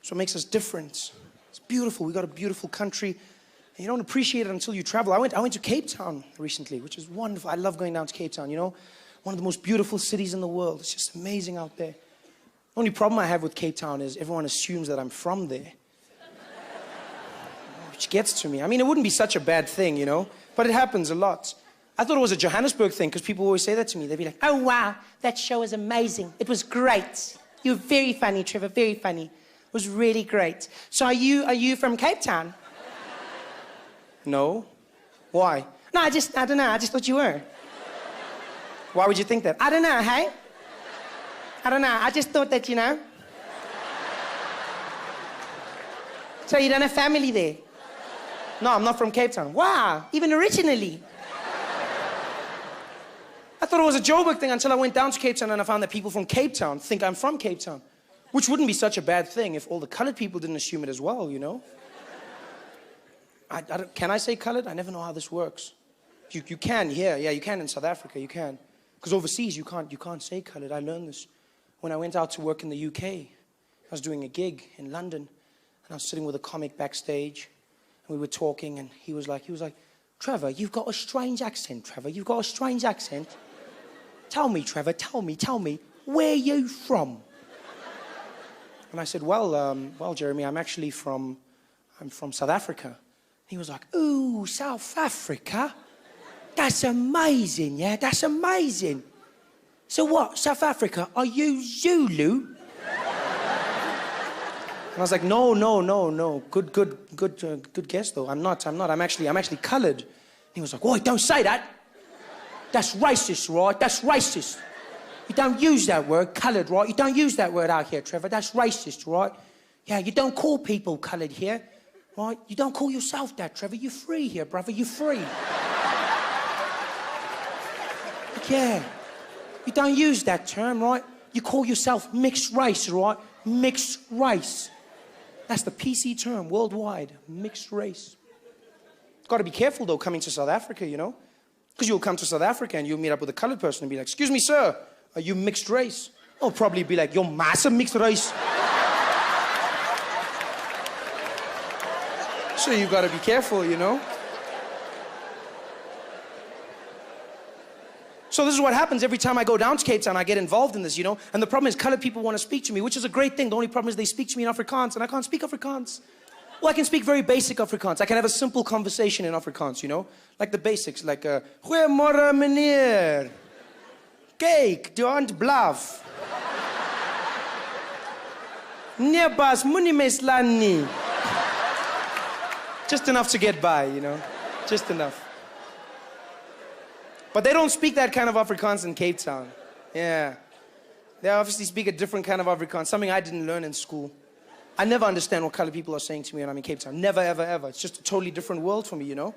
That's what makes us different. It's beautiful. We got a beautiful country. And you don't appreciate it until you travel. I went to Cape Town recently, which is wonderful. I love going down to Cape Town, you know. One of the most beautiful cities in the world. It's just amazing out there. The only problem I have with Cape Town is everyone assumes that I'm from there. Which gets to me. I mean, it wouldn't be such a bad thing, you know, but it happens a lot. I thought it was a Johannesburg thing because people always say that to me. They'd be like, oh, wow, that show was amazing. It was great. You were very funny, Trevor, very funny. It was really great. So are you from Cape Town? No. Why? No, I don't know. I just thought you were. Why would you think that? I don't know, hey? I don't know. I just thought that, you know. So you don't have family there? No, I'm not from Cape Town. Wow, even originally. I thought it was a Joburg thing until I went down to Cape Town and I found that people from Cape Town think I'm from Cape Town, which wouldn't be such a bad thing if all the colored people didn't assume it as well, you know? Can I say colored? I never know how this works. You can here, yeah, you can in South Africa, you can. Because overseas, you can't say colored. I learned this when I went out to work in the UK. I was doing a gig in London, and I was sitting with a comic backstage, and we were talking, and he was like, Trevor, you've got a strange accent, Trevor. You've got a strange accent. Tell me, Trevor, tell me, where are you from? And I said, well, Jeremy, I'm from South Africa. He was like, ooh, South Africa? That's amazing, yeah, that's amazing. So what, South Africa, are you Zulu? And I was like, no. Good guess, though. I'm not. I'm actually colored. He was like, oh, don't say that. That's racist, right? That's racist. You don't use that word, colored, right? You don't use that word out here, Trevor. That's racist, right? Yeah, you don't call people colored here, right? You don't call yourself that, Trevor. You're free here, brother. You're free. Yeah. You don't use that term, right? You call yourself mixed race, right? Mixed race. That's the PC term worldwide, mixed race. Got to be careful, though, coming to South Africa, you know? Because you'll come to South Africa and you'll meet up with a colored person and be like, excuse me, sir, are you mixed race? I'll probably be like, you're massive mixed race. So you got to be careful, you know? So this is what happens every time I go down to Cape Town. I get involved in this, you know? And the problem is colored people want to speak to me, which is a great thing. The only problem is they speak to me in Afrikaans, and I can't speak Afrikaans. Well, I can speak very basic Afrikaans. I can have a simple conversation in Afrikaans, you know? Like the basics, like, Goeiemorgen, meneer. Kyk, die hond blaf. Nee, bas, moenie my slaan nie. Just enough to get by, you know? Just enough. But they don't speak that kind of Afrikaans in Cape Town. Yeah. They obviously speak a different kind of Afrikaans, something I didn't learn in school. I never understand what colored people are saying to me when I'm in Cape Town. Never, ever, ever. It's just a totally different world for me, you know?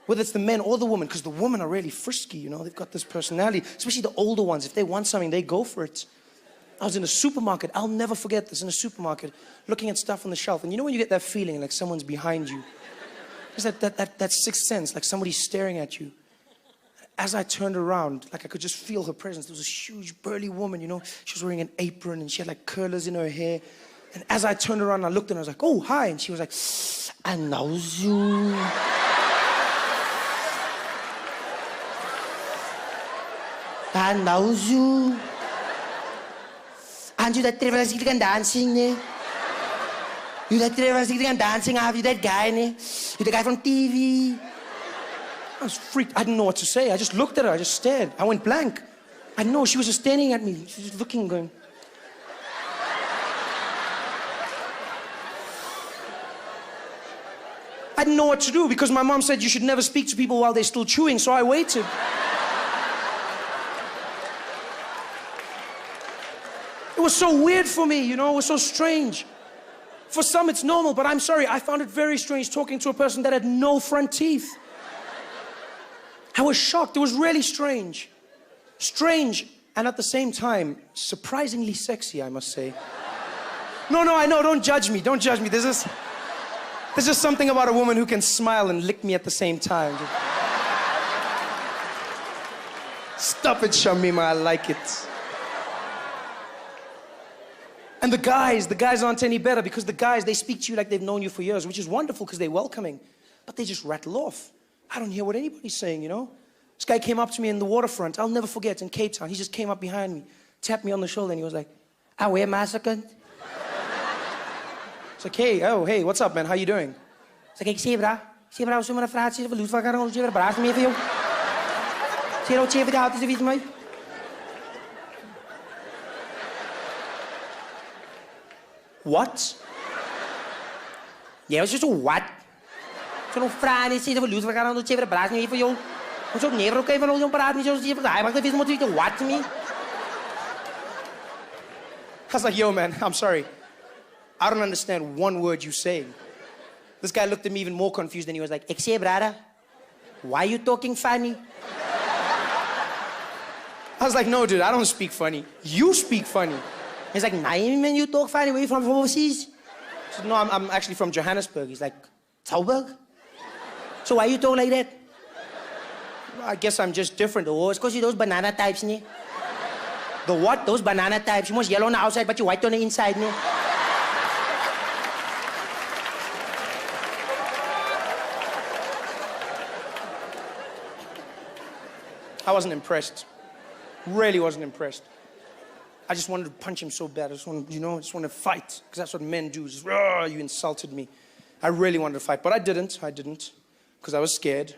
Whether it's the men or the women, because the women are really frisky, you know? They've got this personality, especially the older ones. If they want something, they go for it. I was in a supermarket. I'll never forget this. In a supermarket, looking at stuff on the shelf. And you know when you get that feeling like someone's behind you? There's that sixth sense, like somebody's staring at you. As I turned around, like I could just feel her presence. There was this huge, burly woman, you know. She was wearing an apron and she had like curlers in her hair. And as I turned around, I looked at her and I was like, oh, hi. And she was like, I know you. I know you. And you that Trevor was dancing, ne? You that Trevor was dancing, have you that guy, ne? You the guy from TV. I was freaked. I didn't know what to say. I just looked at her. I just stared. I went blank. I know. She was just staring at me. She was just looking, going. I didn't know what to do because my mom said you should never speak to people while they're still chewing, so I waited. It was so weird for me, you know? It was so strange. For some, it's normal, but I'm sorry. I found it very strange talking to a person that had no front teeth. I was shocked. It was really strange. Strange, and at the same time, surprisingly sexy, I must say. No, I know. Don't judge me. Don't judge me. There's just something about a woman who can smile and lick me at the same time. Stop it, Shamima. I like it. And the guys aren't any better because the guys, they speak to you like they've known you for years, which is wonderful because they're welcoming. But they just rattle off. I don't hear what anybody's saying, you know? This guy came up to me in the waterfront. I'll never forget, in Cape Town. He just came up behind me, tapped me on the shoulder, and he was like, "Ah, where massacre?" It's like, hey, what's up, man? How you doing? It's like, "Ek sê bra, so my vraat sê verloos van kan ons jy braas mee vir jou." Sê nou sê vir die altyd weet my. What? Jy was just what? So nou vra nie sê verloos van kan ons jy braas mee vir jou. Ons ook never okay van ons om praat met jou jy vir daai maar dit is moet jy what me. I was like, yo, man, I'm sorry. I don't understand one word you say. This guy looked at me even more confused and he was like, "Ek sê, brother, why are you talking funny?" I was like, "No, dude, I don't speak funny. You speak funny." He's like, "Nah, man, you talk funny. Where you from overseas?" I said, "No, I'm actually from Johannesburg." He's like, "Joburg? So why you talk like that?" "I guess I'm just different." "Oh, it's because you're those banana types, ne?" "The what? Those banana types. You must yellow on the outside, but you white on the inside, ne?" I wasn't impressed. Really wasn't impressed. I just wanted to punch him so bad. I just wanted, just wanted to fight. Because that's what men do. Just, you insulted me. I really wanted to fight. But I didn't. Because I was scared.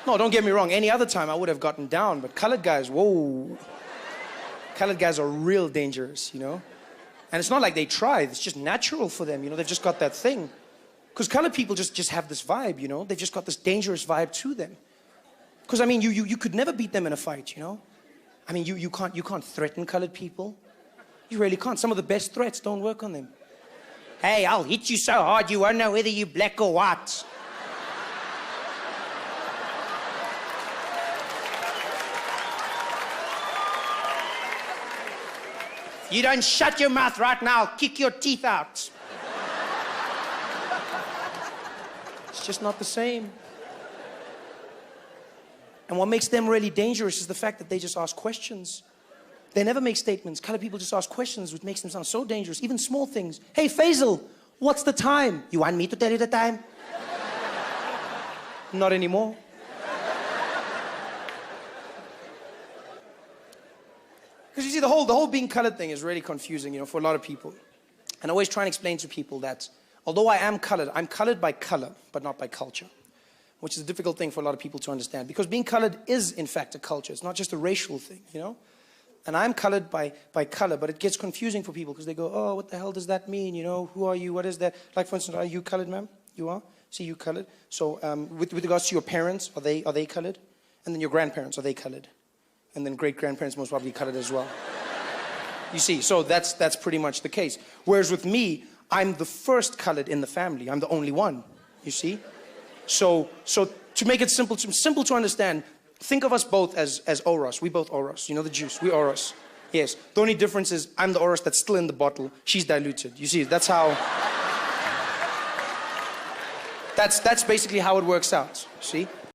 No, don't get me wrong. Any other time I would have gotten down. But colored guys, whoa. Colored guys are real dangerous, And it's not like they try. It's just natural for them, They've just got that thing. Because colored people just have this vibe, They've just got this dangerous vibe to them. Because, I mean, you could never beat them in a fight, I mean, you can't threaten colored people. You really can't. Some of the best threats don't work on them. "Hey, I'll hit you so hard you won't know whether you're black or white." "If you don't shut your mouth right now, I'll kick your teeth out." It's just not the same. And what makes them really dangerous is the fact that they just ask questions. They never make statements. Colored people just ask questions, which makes them sound so dangerous. Even small things. "Hey, Faisal, what's the time?" "You want me to tell you the time?" "Not anymore." Because you see, the whole being colored thing is really confusing, for a lot of people. And I always try and explain to people that although I am colored, I'm colored by color, but not by culture. Which is a difficult thing for a lot of people to understand. Because being colored is, in fact, a culture. It's not just a racial thing, And I'm colored by color, but it gets confusing for people because they go, "Oh, what the hell does that mean? Who are you? What is that?" Like, for instance, are you colored, ma'am? You are? See, you colored. So with regards to your parents, are they colored? And then your grandparents, are they colored? And then great-grandparents most probably colored as well. You see, so that's pretty much the case. Whereas with me, I'm the first colored in the family. I'm the only one, you see? So to make it simple to understand, think of us both as Oros. We both Oros. The juice. We Oros. Yes. The only difference is I'm the Oros that's still in the bottle. She's diluted. You see, that's how... That's basically how it works out. See?